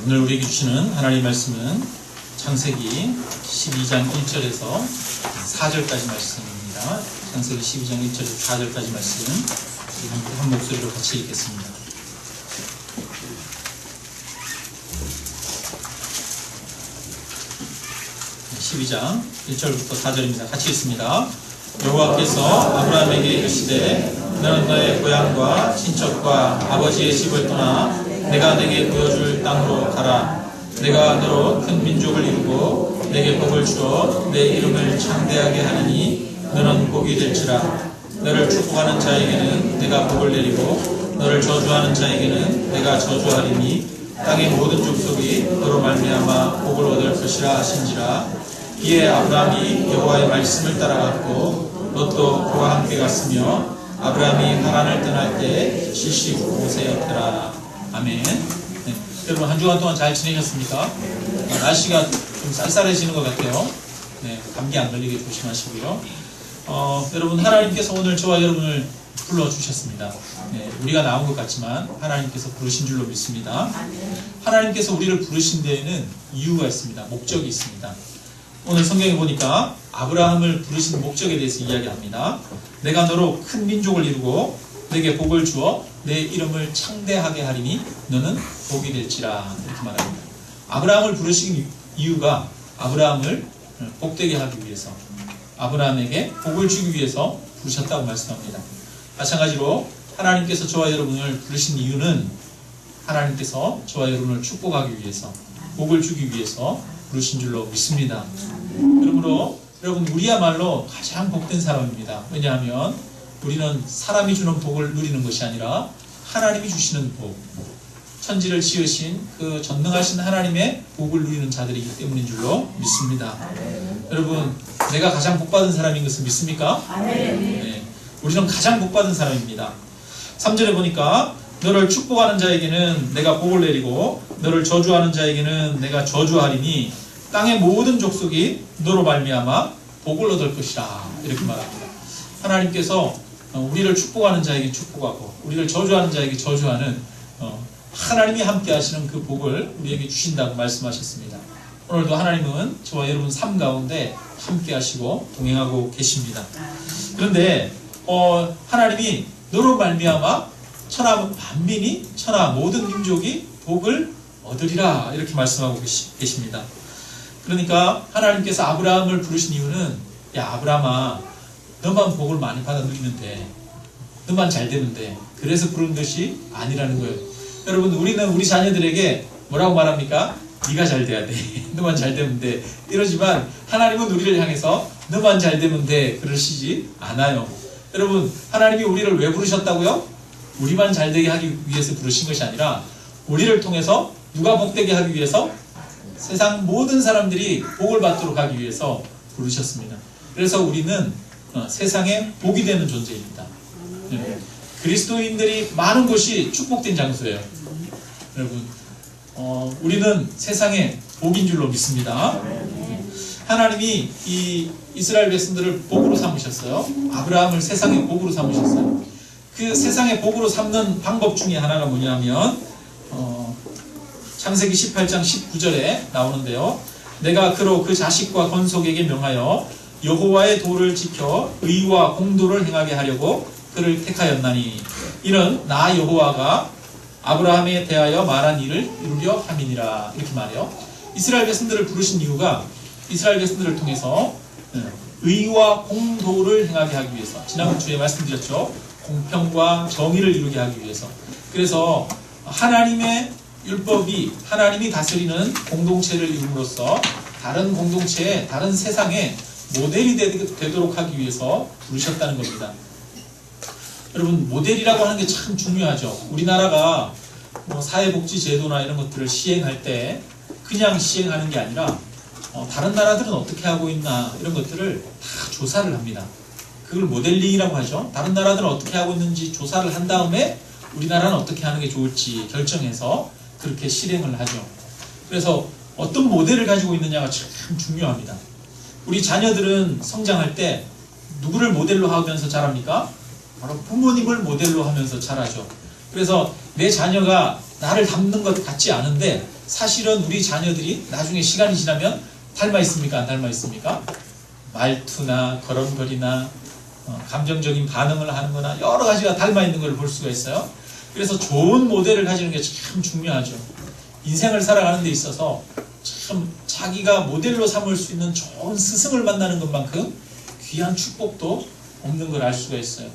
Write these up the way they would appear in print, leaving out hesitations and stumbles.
오늘 우리에게 주시는 하나님의 말씀은 창세기 12장 1절에서 4절까지 말씀입니다. 창세기 12장 1절에서 4절까지 말씀 우리 한 목소리로 같이 읽겠습니다. 네, 12장 1절부터 4절입니다. 같이 읽습니다. 여호와께서 아브라함에게 이르시되 너는 너의 고향과 친척과 아버지의 집을 떠나 내가 내게 보여줄 땅으로 가라. 내가 너로 큰 민족을 이루고 내게 복을 주어 내 이름을 창대하게 하리니 너는 복이 될지라. 너를 축복하는 자에게는 내가 복을 내리고 너를 저주하는 자에게는 내가 저주하리니 땅의 모든 족속이 너로 말미암아 복을 얻을 것이라 하신지라. 이에 아브라함이 여호와의 말씀을 따라갔고 롯도 그와 함께 갔으며 아브라함이 하란을 떠날 때 75세였더라. 아멘. 네. 여러분 한 주간 동안 잘 지내셨습니까? 날씨가 좀 쌀쌀해지는 것 같아요. 네, 감기 안 걸리게 조심하시고요. 여러분 하나님께서 오늘 저와 여러분을 불러주셨습니다. 네, 우리가 나온 것 같지만 하나님께서 부르신 줄로 믿습니다. 하나님께서 우리를 부르신 데에는 이유가 있습니다. 목적이 있습니다. 오늘 성경에 보니까 아브라함을 부르신 목적에 대해서 이야기합니다. 내가 너로 큰 민족을 이루고 내게 복을 주어 내 이름을 창대하게 하리니 너는 복이 될지라. 이렇게 말합니다. 아브라함을 부르신 이유가 아브라함을 복되게 하기 위해서, 아브라함에게 복을 주기 위해서 부르셨다고 말씀합니다. 마찬가지로 하나님께서 저와 여러분을 부르신 이유는 하나님께서 저와 여러분을 축복하기 위해서, 복을 주기 위해서 부르신 줄로 믿습니다. 그러므로 여러분 우리야말로 가장 복된 사람입니다. 왜냐하면 우리는 사람이 주는 복을 누리는 것이 아니라 하나님이 주시는 복, 천지를 지으신 그 전능하신 하나님의 복을 누리는 자들이기 때문인 줄로 믿습니다. 여러분 내가 가장 복받은 사람인 것을 믿습니까? 네, 우리는 가장 복받은 사람입니다. 3절에 보니까 너를 축복하는 자에게는 내가 복을 내리고 너를 저주하는 자에게는 내가 저주하리니 땅의 모든 족속이 너로 말미암아 복을 얻을 것이라. 이렇게 말합니다. 하나님께서 우리를 축복하는 자에게 축복하고 우리를 저주하는 자에게 저주하는 하나님이 함께 하시는 그 복을 우리에게 주신다고 말씀하셨습니다. 오늘도 하나님은 저와 여러분 삶 가운데 함께 하시고 동행하고 계십니다. 그런데 하나님이 너로 말미암아 천하 만민이, 천하 모든 민족이 복을 얻으리라. 이렇게 말씀하고 계십니다. 그러니까 하나님께서 아브라함을 부르신 이유는 야 아브라함아 너만 복을 많이 받아 누리면 돼. 너만 잘 되면 돼. 그래서 부른 것이 아니라는 거예요. 여러분 우리는 우리 자녀들에게 뭐라고 말합니까? 네가 잘 돼야 돼. 너만 잘 되면 돼. 이러지만 하나님은 우리를 향해서 너만 잘 되면 돼. 그러시지 않아요. 여러분 하나님이 우리를 왜 부르셨다고요? 우리만 잘 되게 하기 위해서 부르신 것이 아니라 우리를 통해서 누가 복되게 하기 위해서? 세상 모든 사람들이 복을 받도록 하기 위해서 부르셨습니다. 그래서 우리는 세상에 복이 되는 존재입니다. 그리스도인들이 많은 곳이 축복된 장소예요. 여러분 우리는 세상에 복인 줄로 믿습니다. 하나님이 이 이스라엘 백성들을 복으로 삼으셨어요. 아브라함을 세상의 복으로 삼으셨어요. 그 세상의 복으로 삼는 방법 중에 하나가 뭐냐면 창세기 18장 19절에 나오는데요. 내가 그로 그 자식과 건속에게 명하여 여호와의 도를 지켜 의와 공도를 행하게 하려고 그를 택하였나니 이는 나 여호와가 아브라함에 대하여 말한 일을 이루려 함이니라. 이렇게 말해요. 이스라엘 백성들을 부르신 이유가 이스라엘 백성들을 통해서 의와 공도를 행하게 하기 위해서, 지난주에 말씀드렸죠. 공평과 정의를 이루게 하기 위해서. 그래서 하나님의 율법이 하나님이 다스리는 공동체를 이룸으로써 다른 공동체에, 다른 세상에 모델이 되도록 하기 위해서 부르셨다는 겁니다. 여러분 모델이라고 하는 게 참 중요하죠. 우리나라가 사회복지제도나 이런 것들을 시행할 때 그냥 시행하는 게 아니라 다른 나라들은 어떻게 하고 있나 이런 것들을 다 조사를 합니다. 그걸 모델링이라고 하죠. 다른 나라들은 어떻게 하고 있는지 조사를 한 다음에 우리나라는 어떻게 하는 게 좋을지 결정해서 그렇게 실행을 하죠. 그래서 어떤 모델을 가지고 있느냐가 참 중요합니다. 우리 자녀들은 성장할 때 누구를 모델로 하면서 자랍니까? 바로 부모님을 모델로 하면서 자라죠. 그래서 내 자녀가 나를 닮는 것 같지 않은데 사실은 우리 자녀들이 나중에 시간이 지나면 닮아 있습니까? 안 닮아 있습니까? 말투나 걸음걸이나 감정적인 반응을 하는 거나 여러 가지가 닮아 있는 걸 볼 수가 있어요. 그래서 좋은 모델을 가지는 게 참 중요하죠. 인생을 살아가는 데 있어서 참 자기가 모델로 삼을 수 있는 좋은 스승을 만나는 것만큼 귀한 축복도 없는 걸 알 수가 있어요.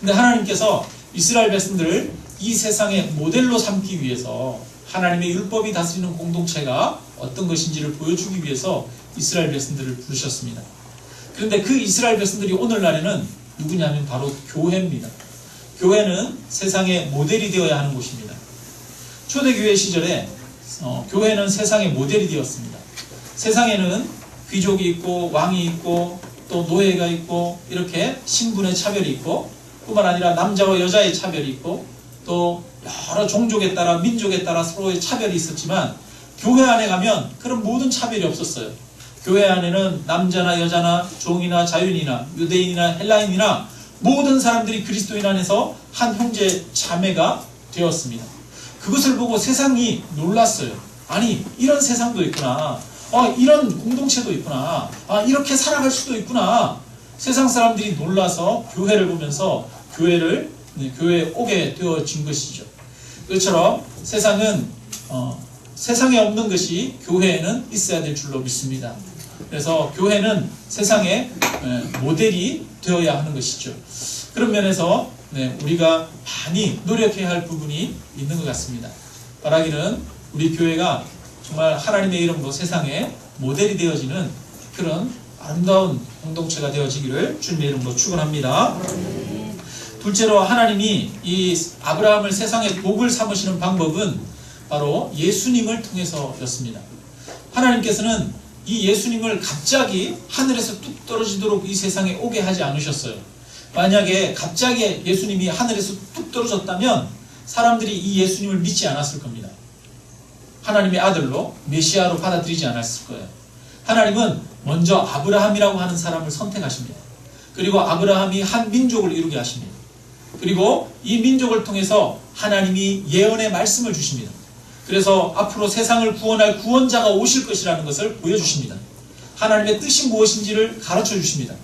근데 하나님께서 이스라엘 백성들을 이 세상의 모델로 삼기 위해서 하나님의 율법이 다스리는 공동체가 어떤 것인지를 보여주기 위해서 이스라엘 백성들을 부르셨습니다. 그런데 그 이스라엘 백성들이 오늘날에는 누구냐면 바로 교회입니다. 교회는 세상의 모델이 되어야 하는 곳입니다. 초대교회 시절에 교회는 세상의 모델이 되었습니다. 세상에는 귀족이 있고 왕이 있고 또 노예가 있고 이렇게 신분의 차별이 있고 뿐만 아니라 남자와 여자의 차별이 있고 또 여러 종족에 따라 민족에 따라 서로의 차별이 있었지만 교회 안에 가면 그런 모든 차별이 없었어요. 교회 안에는 남자나 여자나 종이나 자유인이나 유대인이나 헬라인이나 모든 사람들이 그리스도인 안에서 한 형제 자매가 되었습니다. 그것을 보고 세상이 놀랐어요. 아니 이런 세상도 있구나. 이런 공동체도 있구나. 이렇게 살아갈 수도 있구나. 세상 사람들이 놀라서 교회를 보면서 교회에 오게 되어진 것이죠. 그처럼 세상은 세상에 없는 것이 교회에는 있어야 될 줄로 믿습니다. 그래서 교회는 세상의 모델이 되어야 하는 것이죠. 그런 면에서 우리가 많이 노력해야 할 부분이 있는 것 같습니다. 바라기는 우리 교회가 정말 하나님의 이름으로 세상에 모델이 되어지는 그런 아름다운 공동체가 되어지기를 주님의 이름으로 축원합니다. 둘째로 하나님이 이 아브라함을 세상의 복을 삼으시는 방법은 바로 예수님을 통해서였습니다. 하나님께서는 이 예수님을 갑자기 하늘에서 뚝 떨어지도록 이 세상에 오게 하지 않으셨어요. 만약에 갑자기 예수님이 하늘에서 뚝 떨어졌다면 사람들이 이 예수님을 믿지 않았을 겁니다. 하나님의 아들로 메시아로 받아들이지 않았을 거예요. 하나님은 먼저 아브라함이라고 하는 사람을 선택하십니다. 그리고 아브라함이 한 민족을 이루게 하십니다. 그리고 이 민족을 통해서 하나님이 예언의 말씀을 주십니다. 그래서 앞으로 세상을 구원할 구원자가 오실 것이라는 것을 보여주십니다. 하나님의 뜻이 무엇인지를 가르쳐 주십니다.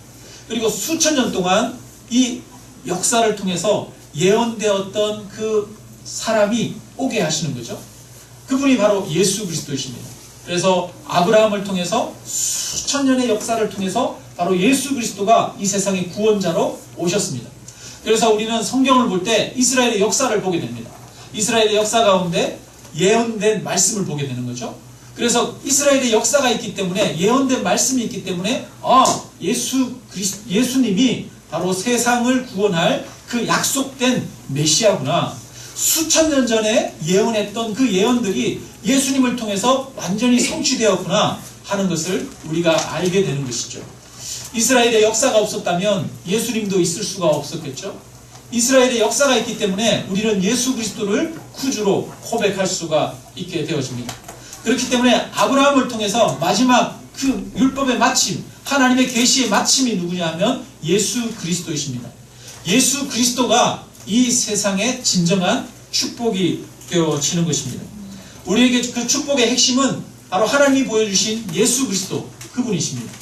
그리고 수천 년 동안 이 역사를 통해서 예언되었던 그 사람이 오게 하시는 거죠. 그분이 바로 예수 그리스도이십니다. 그래서 아브라함을 통해서 수천 년의 역사를 통해서 바로 예수 그리스도가 이 세상의 구원자로 오셨습니다. 그래서 우리는 성경을 볼 때 이스라엘의 역사를 보게 됩니다. 이스라엘의 역사 가운데 예언된 말씀을 보게 되는 거죠. 그래서 이스라엘의 역사가 있기 때문에 예언된 말씀이 있기 때문에 예수님이 바로 세상을 구원할 그 약속된 메시아구나. 수천 년 전에 예언했던 그 예언들이 예수님을 통해서 완전히 성취되었구나 하는 것을 우리가 알게 되는 것이죠. 이스라엘의 역사가 없었다면 예수님도 있을 수가 없었겠죠. 이스라엘의 역사가 있기 때문에 우리는 예수 그리스도를 구주로 고백할 수가 있게 되어집니다. 그렇기 때문에 아브라함을 통해서 마지막 그 율법의 마침, 하나님의 계시의 마침이 누구냐 하면 예수 그리스도이십니다. 예수 그리스도가 이 세상의 진정한 축복이 되어지는 것입니다. 우리에게 그 축복의 핵심은 바로 하나님이 보여주신 예수 그리스도 그분이십니다.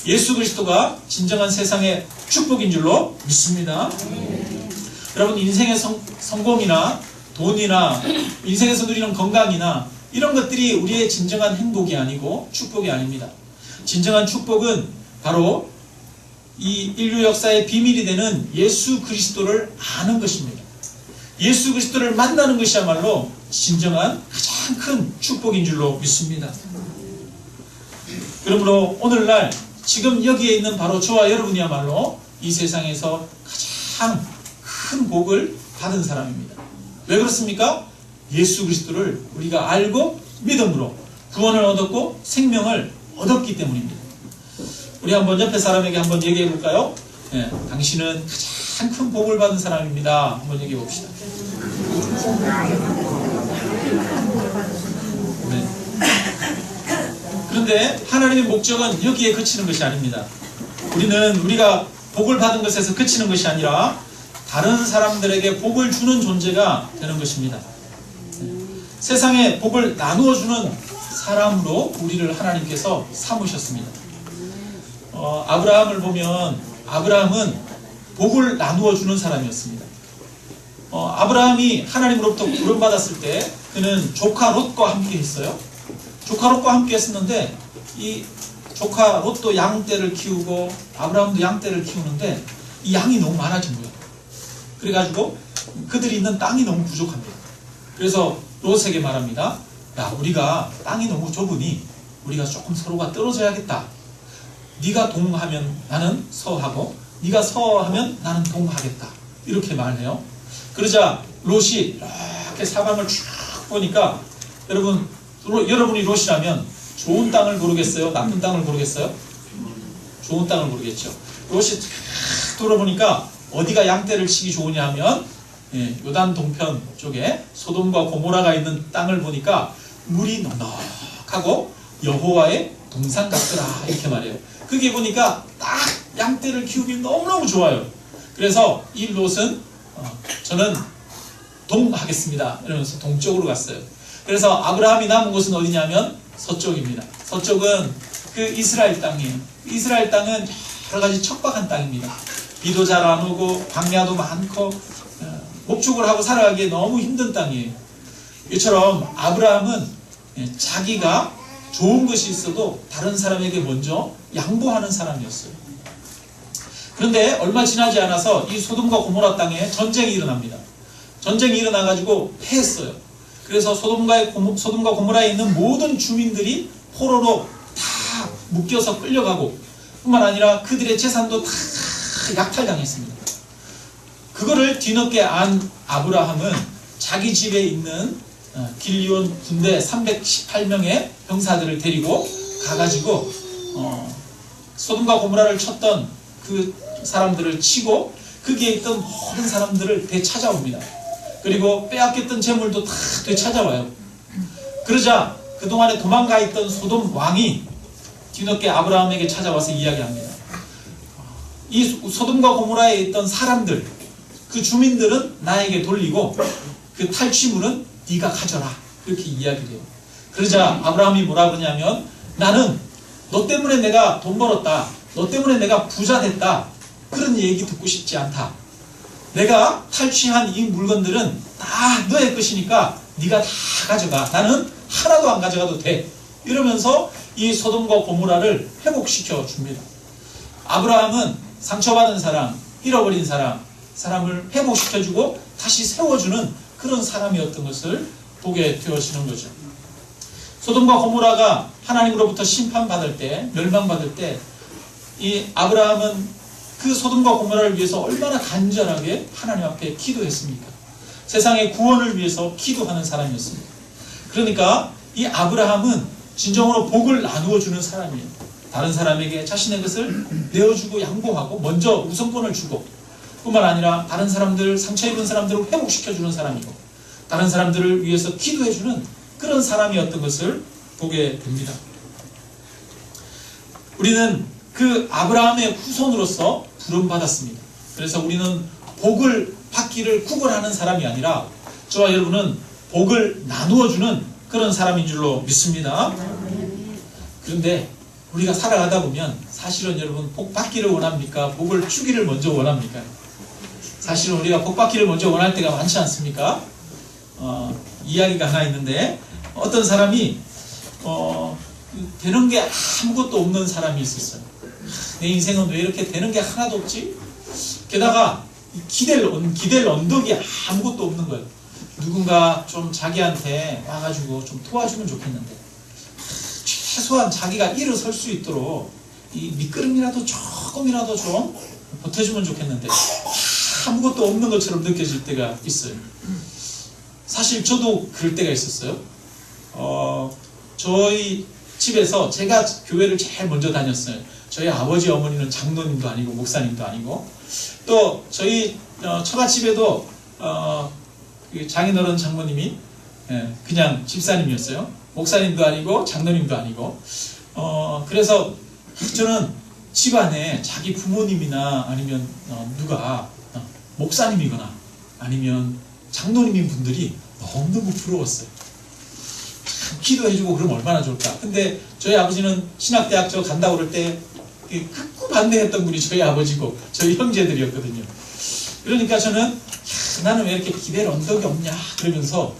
예수 그리스도가 진정한 세상의 축복인 줄로 믿습니다. 여러분 인생의 성공이나 돈이나 인생에서 누리는 건강이나 이런 것들이 우리의 진정한 행복이 아니고 축복이 아닙니다. 진정한 축복은 바로 이 인류 역사의 비밀이 되는 예수 그리스도를 아는 것입니다. 예수 그리스도를 만나는 것이야말로 진정한 가장 큰 축복인 줄로 믿습니다. 그러므로 오늘날 지금 여기에 있는 바로 저와 여러분이야말로 이 세상에서 가장 큰 복을 받은 사람입니다. 왜 그렇습니까? 예수 그리스도를 우리가 알고 믿음으로 구원을 얻었고 생명을 얻었기 때문입니다. 우리 한번 옆에 사람에게 한번 얘기해 볼까요? 네, 당신은 가장 큰 복을 받은 사람입니다. 한번 얘기해 봅시다. 네. 그런데 하나님의 목적은 여기에 그치는 것이 아닙니다. 우리가 복을 받은 것에서 그치는 것이 아니라 다른 사람들에게 복을 주는 존재가 되는 것입니다. 세상에 복을 나누어 주는 사람으로 우리를 하나님께서 삼으셨습니다. 아브라함을 보면 아브라함은 복을 나누어 주는 사람이었습니다. 아브라함이 하나님으로부터 부름받았을 때 그는 조카 롯과 함께 했어요. 조카 롯과 함께 했었는데 이 조카 롯도 양떼를 키우고 아브라함도 양떼를 키우는데 이 양이 너무 많아진 거예요. 그래가지고 그들이 있는 땅이 너무 부족합니다. 그래서 롯에게 말합니다. 야, 우리가 땅이 너무 좁으니 우리가 조금 서로가 떨어져야겠다. 네가 동하면 나는 서하고 네가 서하면 나는 동하겠다. 이렇게 말해요. 그러자 롯이 이렇게 사방을 쭉 보니까 여러분이 롯이라면 좋은 땅을 고르겠어요? 나쁜 땅을 고르겠어요? 좋은 땅을 고르겠죠. 롯이 쭉 돌아보니까 어디가 양떼를 치기 좋으냐 하면 요단 동편 쪽에 소돔과 고모라가 있는 땅을 보니까 물이 넉넉하고 여호와의 동산 같더라 이렇게 말해요. 그게 보니까 딱 양떼를 키우기 너무너무 좋아요. 그래서 이 롯은 저는 동하겠습니다 이러면서 동쪽으로 갔어요. 그래서 아브라함이 남은 곳은 어디냐면 서쪽입니다. 서쪽은 그 이스라엘 땅이에요. 이스라엘 땅은 여러 가지 척박한 땅입니다. 비도 잘 안 오고 광야도 많고 목축을 하고 살아가기에 너무 힘든 땅이에요. 이처럼 아브라함은 자기가 좋은 것이 있어도 다른 사람에게 먼저 양보하는 사람이었어요. 그런데 얼마 지나지 않아서 이 소돔과 고모라 땅에 전쟁이 일어납니다. 전쟁이 일어나가지고 패했어요. 그래서 소돔과 고모라에 있는 모든 주민들이 포로로 다 묶여서 끌려가고 뿐만 아니라 그들의 재산도 다 약탈당했습니다. 그거를 뒤늦게 안 아브라함은 자기 집에 있는 길리온 군대 318명의 병사들을 데리고 가가지고 소돔과 고모라를 쳤던 그 사람들을 치고 거기에 있던 모든 사람들을 되찾아옵니다. 그리고 빼앗겼던 재물도 다 되찾아와요. 그러자 그동안에 도망가 있던 소돔 왕이 뒤늦게 아브라함에게 찾아와서 이야기합니다. 이 소돔과 고모라에 있던 사람들, 그 주민들은 나에게 돌리고 그 탈취물은 네가 가져라 이렇게 이야기를 해요. 그러자 아브라함이 뭐라 그러냐면 나는 너 때문에 내가 돈 벌었다, 너 때문에 내가 부자 됐다 그런 얘기 듣고 싶지 않다. 내가 탈취한 이 물건들은 다 너의 것이니까 네가 다 가져가. 나는 하나도 안 가져가도 돼. 이러면서 이 소돔과 고모라를 회복시켜 줍니다. 아브라함은 상처받은 사람, 잃어버린 사람을 회복시켜주고 다시 세워주는 그런 사람이었던 것을 보게 되어지는 거죠. 소돔과 고모라가 하나님으로부터 심판받을 때, 멸망받을 때 이 아브라함은 그 소돔과 고모라를 위해서 얼마나 간절하게 하나님 앞에 기도했습니까? 세상의 구원을 위해서 기도하는 사람이었습니다. 그러니까 이 아브라함은 진정으로 복을 나누어 주는 사람이에요. 다른 사람에게 자신의 것을 내어주고 양보하고 먼저 우선권을 주고 뿐만 아니라 다른 사람들, 상처 입은 사람들을 회복시켜주는 사람이고 다른 사람들을 위해서 기도해주는 그런 사람이었던 것을 보게 됩니다. 우리는 그 아브라함의 후손으로서 부름받았습니다. 그래서 우리는 복을 받기를 구걸하는 사람이 아니라 저와 여러분은 복을 나누어주는 그런 사람인 줄로 믿습니다. 그런데 우리가 살아가다 보면 사실은 여러분 복 받기를 원합니까? 복을 주기를 먼저 원합니까? 사실은 우리가 복 받기를 먼저 원할 때가 많지 않습니까? 이야기가 하나 있는데 어떤 사람이 되는 게 아무것도 없는 사람이 있었어요. 내 인생은 왜 이렇게 되는 게 하나도 없지? 게다가 기댈 언덕이 아무것도 없는 거예요. 누군가 좀 자기한테 와가지고 좀 도와주면 좋겠는데 최소한 자기가 일어설 수 있도록 이 밑거름이라도 조금이라도 좀 보태주면 좋겠는데 아무것도 없는 것처럼 느껴질 때가 있어요. 사실 저도 그럴 때가 있었어요. 저희 집에서 제가 교회를 제일 먼저 다녔어요. 저희 아버지 어머니는 장로님도 아니고 목사님도 아니고 또 저희 처갓집에도 장인어른 장모님이 그냥 집사님이었어요. 목사님도 아니고 장로님도 아니고 그래서 저는 집안에 자기 부모님이나 아니면 누가 목사님이거나 아니면 장로님인 분들이 너무너무 부러웠어요. 기도해주고 그러면 얼마나 좋을까. 근데 저희 아버지는 신학대학 저 간다고 그럴 때 극구 반대했던 분이 저희 아버지고 저희 형제들이었거든요. 그러니까 저는 나는 왜 이렇게 기댈 언덕이 없냐 그러면서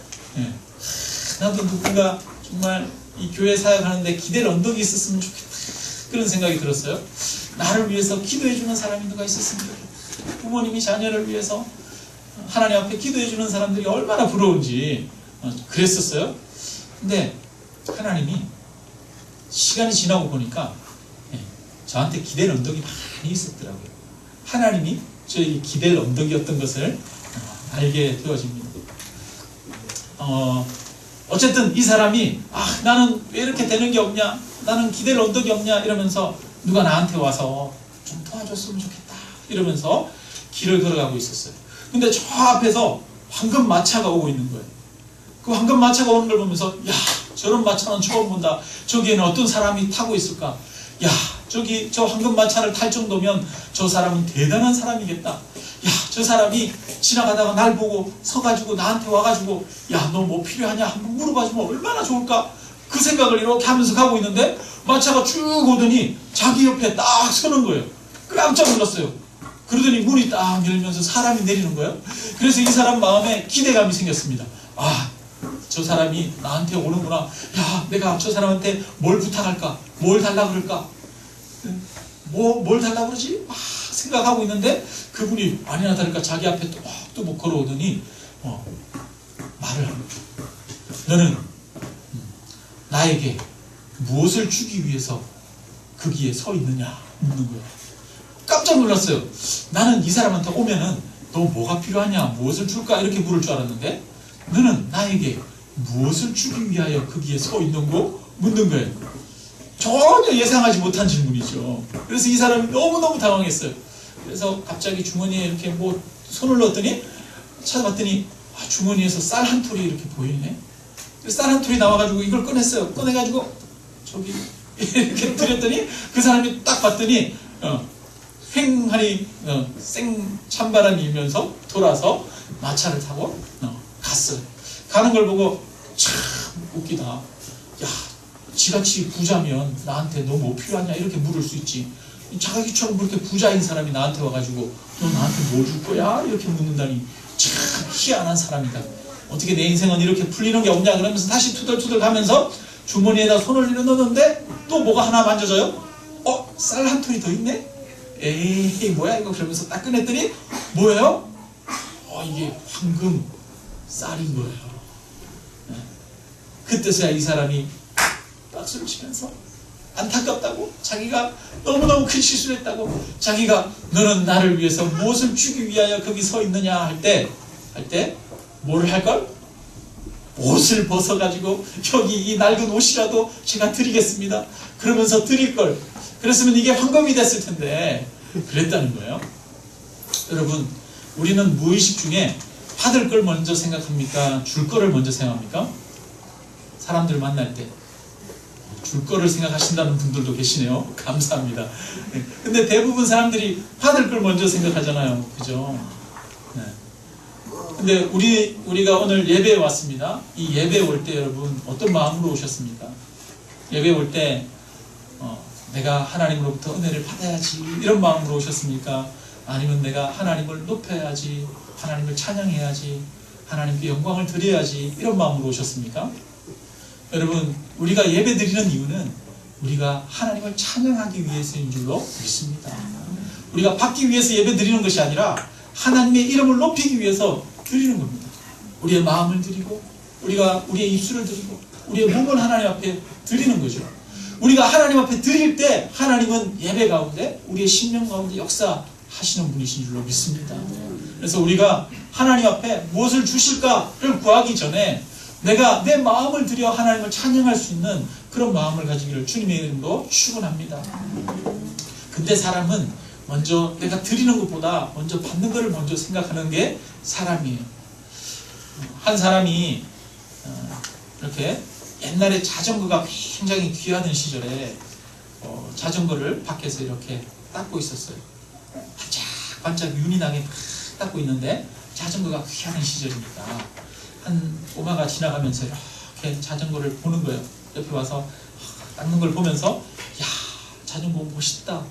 나도 누군가 정말 이 교회 사역하는데 기댈 언덕이 있었으면 좋겠다 그런 생각이 들었어요. 나를 위해서 기도해주는 사람이 누가 있었으면 좋겠다. 부모님이 자녀를 위해서 하나님 앞에 기도해주는 사람들이 얼마나 부러운지 그랬었어요. 근데 하나님이 시간이 지나고 보니까 저한테 기댈 언덕이 많이 있었더라고요. 하나님이 저에게 기댈 언덕이었던 것을 알게 되어집니다. 어쨌든 이 사람이 나는 왜 이렇게 되는 게 없냐, 나는 기댈 언덕이 없냐 이러면서 누가 나한테 와서 좀 도와줬으면 좋겠다 이러면서 길을 걸어가고 있었어요. 근데 저 앞에서 황금 마차가 오고 있는 거예요. 그 황금 마차가 오는 걸 보면서 야, 저런 마차는 처음 본다. 저기에는 어떤 사람이 타고 있을까? 야, 저기 저 황금 마차를 탈 정도면 저 사람은 대단한 사람이겠다. 야, 저 사람이 지나가다가 날 보고 서가지고 나한테 와가지고 야, 너 뭐 필요하냐 한번 물어봐주면 얼마나 좋을까? 그 생각을 이렇게 하면서 가고 있는데 마차가 쭉 오더니 자기 옆에 딱 서는 거예요. 깜짝 놀랐어요. 그러더니 문이 딱 열리면서 사람이 내리는 거예요. 그래서 이 사람 마음에 기대감이 생겼습니다. 저 사람이 나한테 오는구나. 야, 내가 저 사람한테 뭘 부탁할까? 뭘 달라고 그럴까? 뭘 달라고 그러지? 생각하고 있는데 그분이 아니나 다를까 자기 앞에 또 뭐 걸어오더니 말을 합니다. 너는 나에게 무엇을 주기 위해서 거기에 서 있느냐 묻는 거예요. 깜짝 놀랐어요. 나는 이 사람한테 오면은 너 뭐가 필요하냐, 무엇을 줄까 이렇게 물을 줄 알았는데 너는 나에게 무엇을 주기 위하여 거기에 서 있는 거 묻는 거예요. 전혀 예상하지 못한 질문이죠. 그래서 이 사람이 너무너무 당황했어요. 그래서 갑자기 주머니에 이렇게 뭐 손을 넣었더니 찾아봤더니 주머니에서 쌀 한 톨이 이렇게 보이네. 쌀 한 톨이 나와가지고 이걸 꺼냈어요. 꺼내가지고 저기 이렇게 드렸더니 그 사람이 딱 봤더니 횡하니 생 찬바람이 일면서 돌아서 마차를 타고 갔어요. 가는 걸 보고 참 웃기다. 야, 지같이 부자면 나한테 너 뭐 필요하냐 이렇게 물을 수 있지. 자기처럼 그렇게 부자인 사람이 나한테 와가지고 너 나한테 뭐 줄 거야? 이렇게 묻는다니 참 희한한 사람이다. 어떻게 내 인생은 이렇게 풀리는 게 없냐 그러면서 다시 투덜투덜 가면서 주머니에다 손을 넣었는데 또 뭐가 하나 만져져요? 쌀 한 톨이 더 있네? 에이 뭐야 이거 그러면서 딱 꺼냈더니 뭐예요? 이게 황금 쌀인 거예요. 그때서야 이 사람이 박수를 치면서 안타깝다고, 자기가 너무너무 큰 실수를 했다고, 자기가 너는 나를 위해서 무엇을 주기 위하여 거기 서 있느냐 할 때 뭐를 할걸? 옷을 벗어가지고 여기 이 낡은 옷이라도 제가 드리겠습니다. 그러면서 드릴걸. 그랬으면 이게 황금이 됐을 텐데 그랬다는 거예요. 여러분, 우리는 무의식 중에 받을 걸 먼저 생각합니까? 줄 거를 먼저 생각합니까? 사람들을 만날 때 줄 거를 생각하신다는 분들도 계시네요. 감사합니다. 근데 대부분 사람들이 받을 걸 먼저 생각하잖아요. 그죠? 네. 근데 우리가 오늘 예배에 왔습니다. 이 예배에 올 때 여러분 어떤 마음으로 오셨습니까? 예배에 올 때 내가 하나님으로부터 은혜를 받아야지 이런 마음으로 오셨습니까? 아니면 내가 하나님을 높여야지, 하나님을 찬양해야지, 하나님께 영광을 드려야지 이런 마음으로 오셨습니까? 여러분, 우리가 예배 드리는 이유는 우리가 하나님을 찬양하기 위해서인 줄로 믿습니다. 우리가 받기 위해서 예배 드리는 것이 아니라 하나님의 이름을 높이기 위해서 드리는 겁니다. 우리의 마음을 드리고 우리가 우리의 입술을 드리고 우리의 몸을 하나님 앞에 드리는 거죠. 우리가 하나님 앞에 드릴 때 하나님은 예배 가운데 우리의 심령 가운데 역사하시는 분이신 줄로 믿습니다. 그래서 우리가 하나님 앞에 무엇을 주실까를 구하기 전에 내가 내 마음을 들여 하나님을 찬양할 수 있는 그런 마음을 가지기를 주님의 이름으로 축원합니다. 근데 사람은 먼저 내가 드리는 것보다 먼저 받는 것을 먼저 생각하는 게 사람이에요. 한 사람이 이렇게 옛날에 자전거가 굉장히 귀하던 시절에 자전거를 밖에서 이렇게 닦고 있었어요. 반짝반짝 윤이 나게 닦고 있는데 자전거가 귀하던 시절이니까 한 꼬마가 지나가면서 이렇게 이렇게 자전거를 보는 거예요. 옆에 와서 닦는 걸 보면서 야, 자전거 멋있다. 야,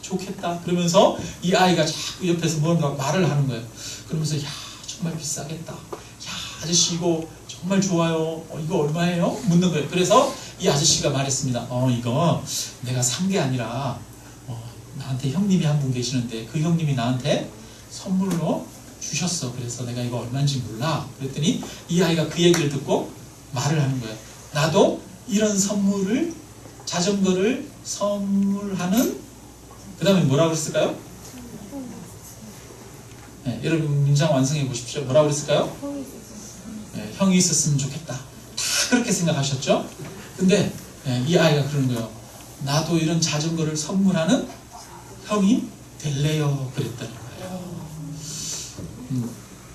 좋겠다. 그러면서 이 아이가 자꾸 옆에서 뭔가 말을 하는 거예요. 그러면서 야, 정말 비싸겠다. 야, 아저씨 이거 정말 좋아요. 이거 얼마예요? 묻는 거예요. 그래서 이 아저씨가 말했습니다. 이거 내가 산 게 아니라 나한테 형님이 한 분 계시는데 그 형님이 나한테 선물로 주셨어. 그래서 내가 이거 얼마인지 몰라. 그랬더니 이 아이가 그 얘기를 듣고 말을 하는 거예요. 나도 이런 선물을, 자전거를 선물하는, 그 다음에 뭐라고 했을까요? 네, 여러분 문장 완성해 보십시오. 뭐라고 그랬을까요? 네, 형이 있었으면 좋겠다. 다 그렇게 생각하셨죠? 근데 이 아이가 그러는 거예요. 나도 이런 자전거를 선물하는 형이 될래요. 그랬다는 거예요.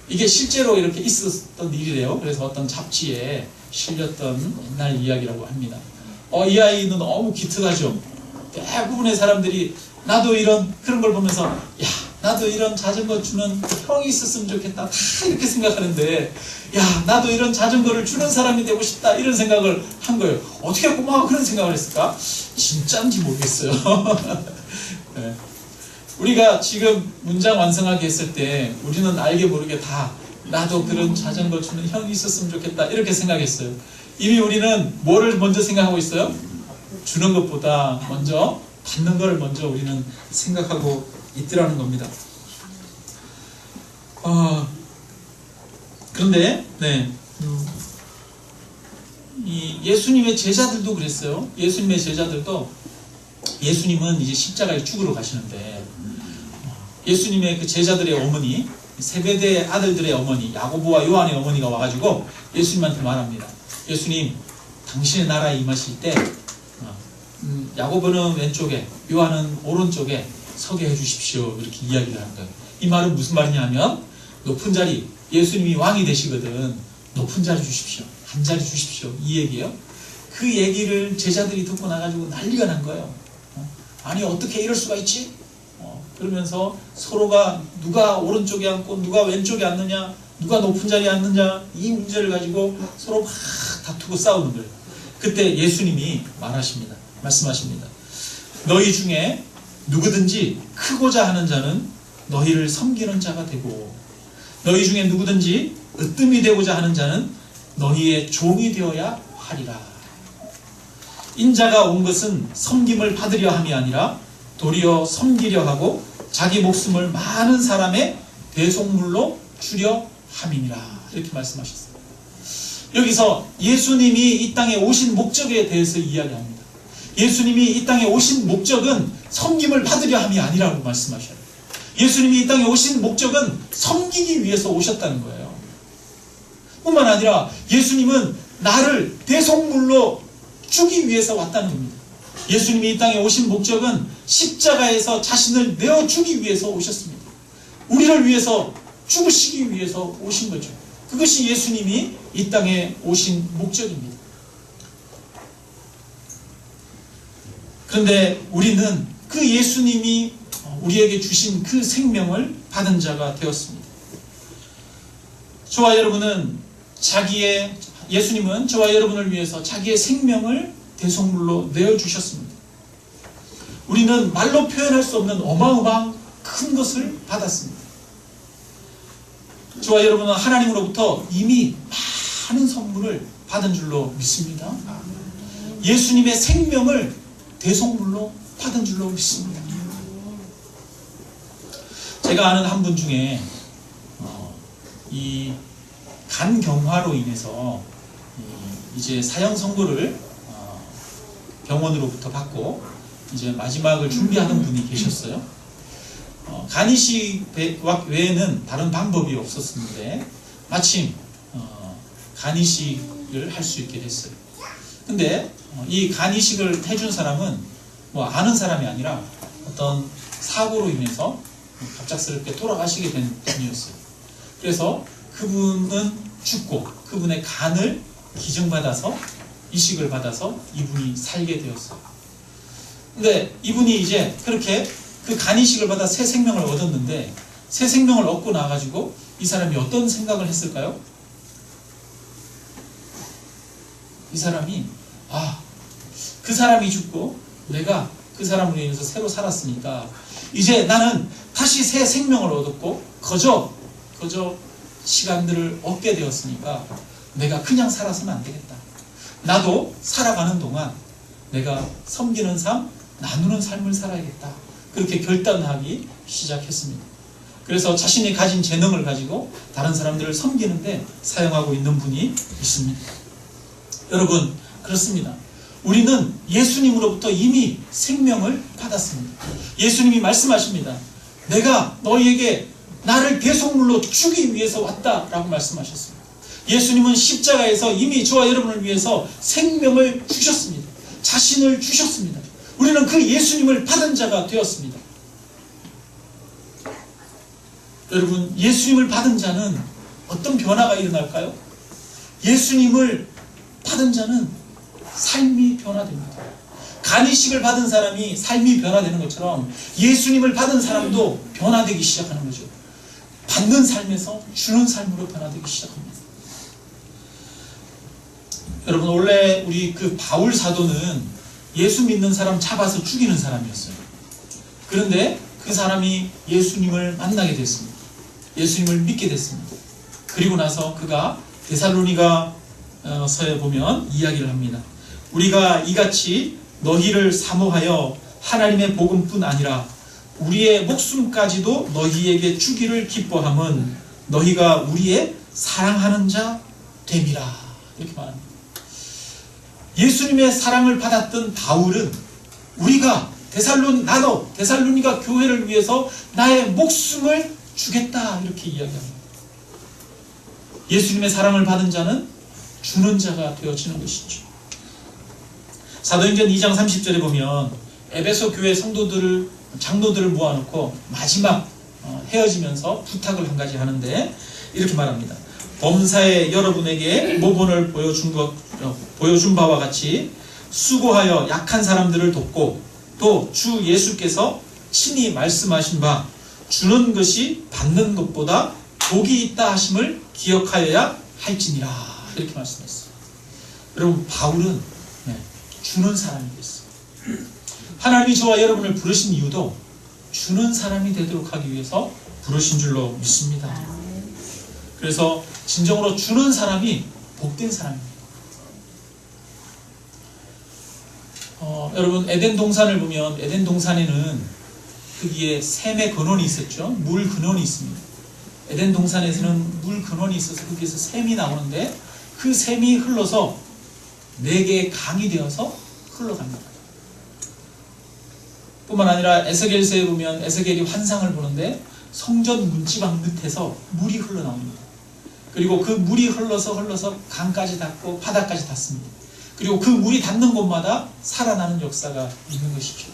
이게 실제로 이렇게 있었던 일이래요. 그래서 어떤 잡지에 실렸던 옛날 이야기라고 합니다. 이 아이는 너무 기특하죠. 대부분의 사람들이 나도 그런 걸 보면서 야, 나도 이런 자전거 주는 형이 있었으면 좋겠다. 다 이렇게 생각하는데 야, 나도 이런 자전거를 주는 사람이 되고 싶다. 이런 생각을 한 거예요. 어떻게 꼬마가 그런 생각을 했을까? 진짜인지 모르겠어요. 네. 우리가 지금 문장 완성하게 했을 때 우리는 알게 모르게 다 나도 그런 자전거 주는 형이 있었으면 좋겠다 이렇게 생각했어요. 이미 우리는 뭐를 먼저 생각하고 있어요? 주는 것보다 먼저 받는 걸 먼저 우리는 생각하고 있더라는 겁니다. 그런데 이 예수님의 제자들도 그랬어요. 예수님의 제자들도 예수님은 이제 십자가에 죽으러 가시는데 예수님의 그 제자들의 어머니, 세베대의 아들들의 어머니, 야고보와 요한의 어머니가 와가지고 예수님한테 말합니다. 예수님, 당신의 나라에 임하실 때 야고보는 왼쪽에, 요한은 오른쪽에 서게 해주십시오. 이렇게 이야기를 하는 거예요. 이 말은 무슨 말이냐 하면 높은 자리, 예수님이 왕이 되시거든. 높은 자리 주십시오. 한 자리 주십시오. 이 얘기예요. 그 얘기를 제자들이 듣고 나가지고 난리가 난 거예요. 아니 어떻게 이럴 수가 있지? 그러면서 서로가 누가 오른쪽에 앉고 누가 왼쪽에 앉느냐, 누가 높은 자리에 앉느냐, 이 문제를 가지고 서로 막 다투고 싸우는 거예요. 그때 예수님이 말씀하십니다. 너희 중에 누구든지 크고자 하는 자는 너희를 섬기는 자가 되고, 너희 중에 누구든지 으뜸이 되고자 하는 자는 너희의 종이 되어야 하리라. 인자가 온 것은 섬김을 받으려 함이 아니라 도리어 섬기려 하고 자기 목숨을 많은 사람의 대속물로 주려 함이니라. 이렇게 말씀하셨어요. 여기서 예수님이 이 땅에 오신 목적에 대해서 이야기합니다. 예수님이 이 땅에 오신 목적은 섬김을 받으려 함이 아니라고 말씀하셔요. 예수님이 이 땅에 오신 목적은 섬기기 위해서 오셨다는 거예요. 뿐만 아니라 예수님은 나를 대속물로 주기 위해서 왔다는 겁니다. 예수님이 이 땅에 오신 목적은 십자가에서 자신을 내어주기 위해서 오셨습니다. 우리를 위해서 죽으시기 위해서 오신 거죠. 그것이 예수님이 이 땅에 오신 목적입니다. 그런데 우리는 그 예수님이 우리에게 주신 그 생명을 받은 자가 되었습니다. 저와 여러분은 예수님은 저와 여러분을 위해서 자기의 생명을 대속물로 내어주셨습니다. 우리는 말로 표현할 수 없는 어마어마한 큰 것을 받았습니다. 저와 여러분은 하나님으로부터 이미 많은 선물을 받은 줄로 믿습니다. 예수님의 생명을 대속물로 받은 줄로 믿습니다. 제가 아는 한 분 중에 이 간경화로 인해서 이제 사형 선고를 병원으로부터 받고 이제 마지막을 준비하는 분이 계셨어요. 간이식 외에는 다른 방법이 없었는데 마침 간이식을 할 수 있게 됐어요. 근데 이 간이식을 해준 사람은 뭐 아는 사람이 아니라 어떤 사고로 인해서 갑작스럽게 돌아가시게 된 분이었어요. 그래서 그분은 죽고 그분의 간을 기증받아서 이식을 받아서 이분이 살게 되었어요. 근데 이분이 이제 그렇게 그 간이식을 받아 새 생명을 얻었는데 새 생명을 얻고 나가지고 이 사람이 어떤 생각을 했을까요? 이 사람이 그 사람이 죽고 내가 그 사람으로 인해서 새로 살았으니까 이제 나는 다시 새 생명을 얻었고 거저 시간들을 얻게 되었으니까 내가 그냥 살아서는 안 되겠다. 나도 살아가는 동안 내가 섬기는 삶, 나누는 삶을 살아야겠다. 그렇게 결단하기 시작했습니다. 그래서 자신이 가진 재능을 가지고 다른 사람들을 섬기는데 사용하고 있는 분이 있습니다. 여러분, 그렇습니다. 우리는 예수님으로부터 이미 생명을 받았습니다. 예수님이 말씀하십니다. 내가 너희에게 나를 대속물로 주기 위해서 왔다라고 말씀하셨습니다. 예수님은 십자가에서 이미 저와 여러분을 위해서 생명을 주셨습니다. 자신을 주셨습니다. 우리는 그 예수님을 받은 자가 되었습니다. 여러분, 예수님을 받은 자는 어떤 변화가 일어날까요? 예수님을 받은 자는 삶이 변화됩니다. 간이식을 받은 사람이 삶이 변화되는 것처럼 예수님을 받은 사람도 변화되기 시작하는 거죠. 받는 삶에서 주는 삶으로 변화되기 시작합니다. 여러분, 원래 우리 그 바울 사도는 예수 믿는 사람 잡아서 죽이는 사람이었어요. 그런데 그 사람이 예수님을 만나게 됐습니다. 예수님을 믿게 됐습니다. 그리고 나서 그가 데살로니가 서에 보면 이야기를 합니다. 우리가 이같이 너희를 사모하여 하나님의 복음뿐 아니라 우리의 목숨까지도 너희에게 주기를 기뻐함은 너희가 우리의 사랑하는 자 됨이라. 이렇게 말합니다. 예수님의 사랑을 받았던 바울은 우리가 데살로니가 교회를 위해서 나의 목숨을 주겠다 이렇게 이야기합니다. 예수님의 사랑을 받은 자는 주는 자가 되어지는 것이죠. 사도행전 2장 30절에 보면 에베소 교회 장로들을 모아놓고 마지막 헤어지면서 부탁을 한 가지 하는데 이렇게 말합니다. 범사에 여러분에게 모본을 보여준 바와 같이 수고하여 약한 사람들을 돕고 또 주 예수께서 친히 말씀하신 바 주는 것이 받는 것보다 복이 있다 하심을 기억하여야 할지니라. 이렇게 말씀했어요. 여러분, 바울은 주는 사람이 됐어요. 하나님이 저와 여러분을 부르신 이유도 주는 사람이 되도록 하기 위해서 부르신 줄로 믿습니다. 그래서 진정으로 주는 사람이 복된 사람입니다. 여러분, 에덴 동산을 보면 에덴 동산에는 거기에 샘의 근원이 있었죠. 물 근원이 있습니다. 에덴 동산에서는 물 근원이 있어서 거기에서 샘이 나오는데 그 샘이 흘러서 4개의 강이 되어서 흘러갑니다. 뿐만 아니라 에스겔서에 보면 에스겔이 환상을 보는데 성전 문지방 밑에서 물이 흘러나옵니다. 그리고 그 물이 흘러서 강까지 닿고 바다까지 닿습니다. 그리고 그 물이 닿는 곳마다 살아나는 역사가 있는 것이죠.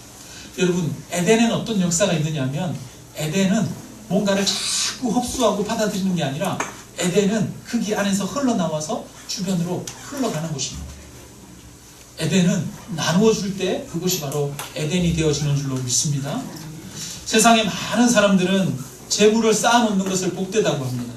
여러분, 에덴에는 어떤 역사가 있느냐면 에덴은 뭔가를 자꾸 흡수하고 받아들이는 게 아니라 에덴은 거기 안에서 흘러나와서 주변으로 흘러가는 곳입니다. 에덴은 나누어 줄 때 그것이 바로 에덴이 되어지는 줄로 믿습니다. 세상에 많은 사람들은 재물을 쌓아놓는 것을 복되다고 합니다.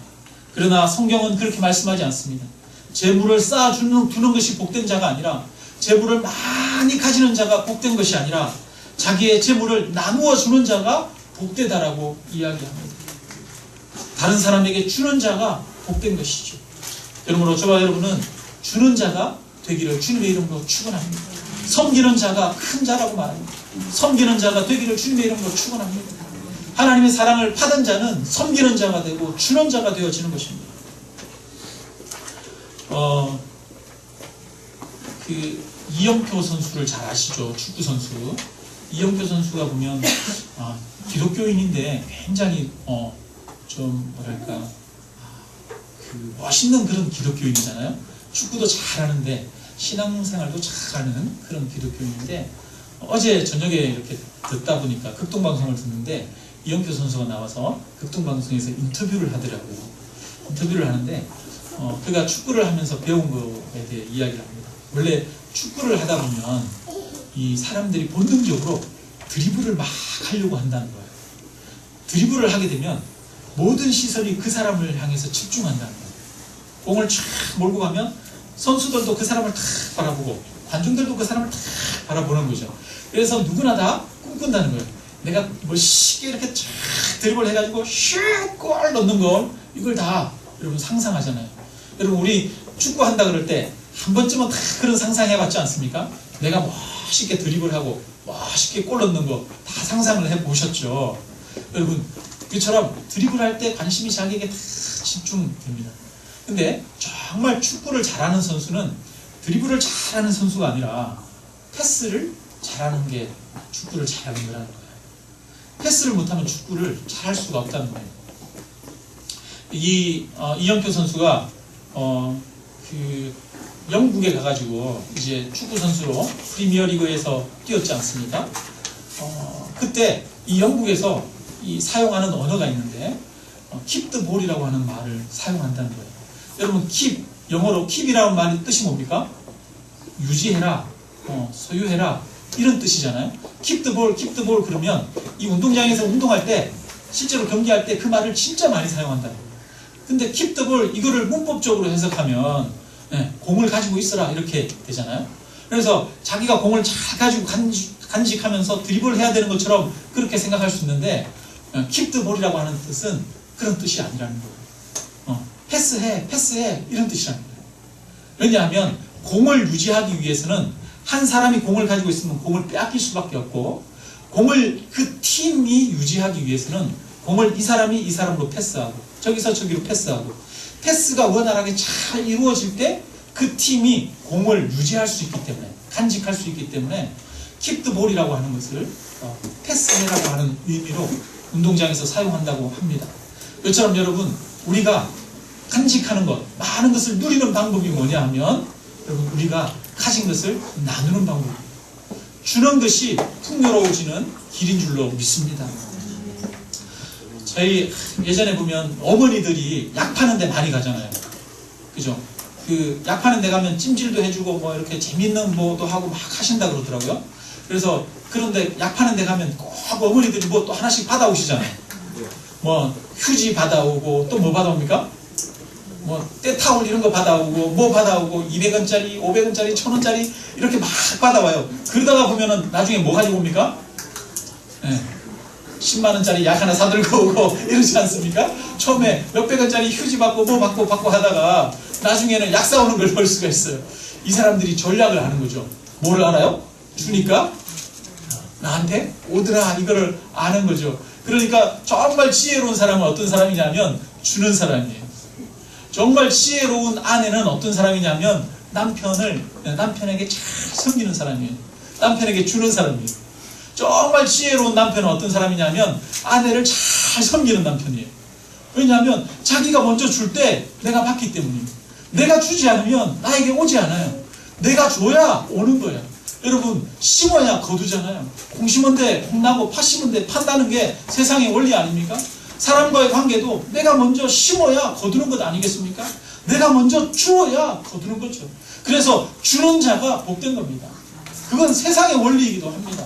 그러나 성경은 그렇게 말씀하지 않습니다. 재물을 쌓아두는 것이 복된 자가 아니라 재물을 많이 가지는 자가 복된 것이 아니라 자기의 재물을 나누어 주는 자가 복되다라고 이야기합니다. 다른 사람에게 주는 자가 복된 것이죠. 그러므로 저와 여러분은 주는 자가 되기를 주님의 이름으로 축원합니다. 섬기는 자가 큰 자라고 말합니다. 섬기는 자가 되기를 주님의 이름으로 축원합니다. 하나님의 사랑을 받은 자는 섬기는 자가 되고 주는 자가 되어지는 것입니다. 이영표 선수를 잘 아시죠? 축구 선수. 이영표 선수가 보면 기독교인인데 굉장히 좀 뭐랄까 멋있는 그런 기독교인이잖아요. 축구도 잘하는데 신앙생활도 잘하는 그런 기독교인인데 어제 저녁에 이렇게 듣다 보니까 극동방송을 듣는데 이영표 선수가 나와서 극동방송에서 인터뷰를 하더라고요. 인터뷰를 하는데 그가 축구를 하면서 배운 거에 대해 이야기를 합니다. 원래 축구를 하다 보면 이 사람들이 본능적으로 드리블을 막 하려고 한다는 거예요. 드리블을 하게 되면 모든 시선이 그 사람을 향해서 집중한다는 거예요. 공을 쫙 몰고 가면 선수들도 그 사람을 다 바라보고 관중들도 그 사람을 다 바라보는 거죠. 그래서 누구나 다 꿈꾼다는 거예요. 내가 뭐 쉽게 이렇게 쫙 드리블 해가지고 슛골 넣는 걸 이걸 다 여러분 상상하잖아요. 여러분 우리 축구한다 그럴 때 한 번쯤은 다 그런 상상해봤지 않습니까? 내가 멋있게 드리블하고 멋있게 골 넣는 거 다 상상을 해보셨죠? 여러분 그처럼 드리블할 때 관심이 자기에게 다 집중됩니다. 근데 정말 축구를 잘하는 선수는 드리블을 잘하는 선수가 아니라 패스를 잘하는 게 축구를 잘하는 거라는 거예요. 패스를 못하면 축구를 잘할 수가 없다는 거예요. 이영표 선수가 그 영국에 가가지고 이제 축구 선수로 프리미어리그에서 뛰었지 않습니까? 그때 이 영국에서 사용하는 언어가 있는데 keep the ball이라고 하는 말을 사용한다는 거예요. 여러분 keep, 영어로 keep이라는 말의 뜻이 뭡니까? 유지해라, 소유해라 이런 뜻이잖아요. keep the ball 그러면 이 운동장에서 운동할 때 실제로 경기할 때 그 말을 진짜 많이 사용한다. 근데 keep the ball 이거를 문법적으로 해석하면 공을 가지고 있어라 이렇게 되잖아요. 그래서 자기가 공을 잘 가지고 간직하면서 드리블을 해야 되는 것처럼 그렇게 생각할 수 있는데 keep the ball이라고 하는 뜻은 그런 뜻이 아니라는 거예요. 패스해 이런 뜻이라는 거예요. 왜냐하면 공을 유지하기 위해서는 한 사람이 공을 가지고 있으면 공을 빼앗길 수밖에 없고 공을 그 팀이 유지하기 위해서는 공을 이 사람이 이 사람으로 패스하고 저기서 저기로 패스하고 패스가 원활하게 잘 이루어질 때 그 팀이 공을 유지할 수 있기 때문에 간직할 수 있기 때문에 keep the ball이라고 하는 것을 패스해라고 하는 의미로 운동장에서 사용한다고 합니다. 이처럼 여러분 우리가 간직하는 것 많은 것을 누리는 방법이 뭐냐 하면 여러분 우리가 가진 것을 나누는 방법입니다. 주는 것이 풍요로워지는 길인 줄로 믿습니다. 저희 예전에 보면 어머니들이 약 파는 데 많이 가잖아요. 그죠? 그 약 파는 데 가면 찜질도 해주고 뭐 이렇게 재밌는 뭐도 하고 막 하신다 그러더라고요. 그래서 그런데 약 파는 데 가면 꼭 어머니들이 뭐 또 하나씩 받아오시잖아요. 뭐 휴지 받아오고 또 뭐 받아옵니까? 뭐 때타올 이런 거 받아오고 뭐 받아오고 200원짜리, 500원짜리, 1000원짜리 이렇게 막 받아와요. 그러다가 보면은 나중에 뭐 가지고 옵니까? 10만원짜리 약 하나 사들고 오고 이러지 않습니까? 처음에 몇백원짜리 휴지 받고 뭐 받고 하다가 나중에는 약 사오는 걸 볼 수가 있어요. 이 사람들이 전략을 하는 거죠. 뭐를 알아요? 주니까 나한테 오더라 이거를 아는 거죠. 그러니까 정말 지혜로운 사람은 어떤 사람이냐면 주는 사람이에요. 정말 지혜로운 아내는 어떤 사람이냐면 남편에게 잘 섬기는 사람이에요. 남편에게 주는 사람이에요. 정말 지혜로운 남편은 어떤 사람이냐면 아내를 잘 섬기는 남편이에요. 왜냐하면 자기가 먼저 줄 때 내가 받기 때문이에요. 내가 주지 않으면 나에게 오지 않아요. 내가 줘야 오는 거예요. 여러분 심어야 거두잖아요. 콩 심은데 콩나고 팥 심은데 판다는 게 세상의 원리 아닙니까? 사람과의 관계도 내가 먼저 심어야 거두는 것 아니겠습니까? 내가 먼저 주어야 거두는 거죠. 그래서 주는 자가 복된 겁니다. 그건 세상의 원리이기도 합니다.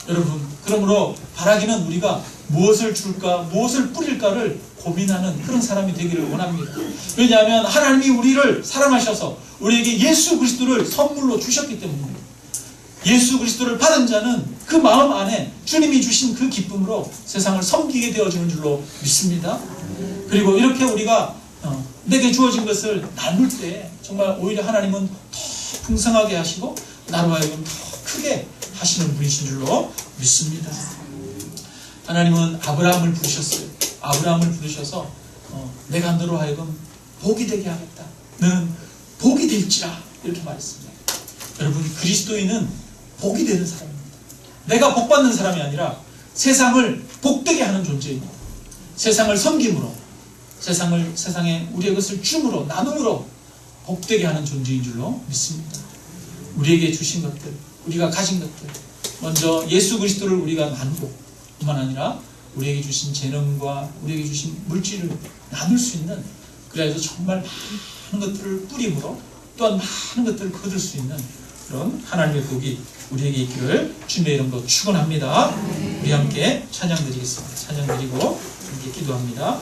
여러분 그러므로 바라기는 우리가 무엇을 줄까 무엇을 뿌릴까를 고민하는 그런 사람이 되기를 원합니다. 왜냐하면 하나님이 우리를 사랑하셔서 우리에게 예수 그리스도를 선물로 주셨기 때문입니다. 예수 그리스도를 받은 자는 그 마음 안에 주님이 주신 그 기쁨으로 세상을 섬기게 되어지는 줄로 믿습니다. 그리고 이렇게 우리가 내게 주어진 것을 나눌 때 정말 오히려 하나님은 더 풍성하게 하시고 나로 하여금 더 크게 하시는 분이신 줄로 믿습니다. 하나님은 아브라함을 부르셨어요. 아브라함을 부르셔서 내가 너로 하여금 복이 되게 하겠다. 너는 복이 될지라 이렇게 말했습니다. 여러분 그리스도인은 복이 되는 사람입니다. 내가 복받는 사람이 아니라 세상을 복되게 하는 존재입니다. 세상을 섬김으로 세상에 우리의 것을 줌으로 나눔으로 복되게 하는 존재인 줄로 믿습니다. 우리에게 주신 것들 우리가 가진 것들 먼저 예수 그리스도를 우리가 나누고 뿐만 아니라 우리에게 주신 재능과 우리에게 주신 물질을 나눌 수 있는 그래서 정말 많은 것들을 뿌림으로 또한 많은 것들을 거둘 수 있는 그런 하나님의 복이 우리에게 있기를 주님의 이름으로 축원합니다. 우리 함께 찬양 드리겠습니다. 찬양 드리고 함께 기도합니다.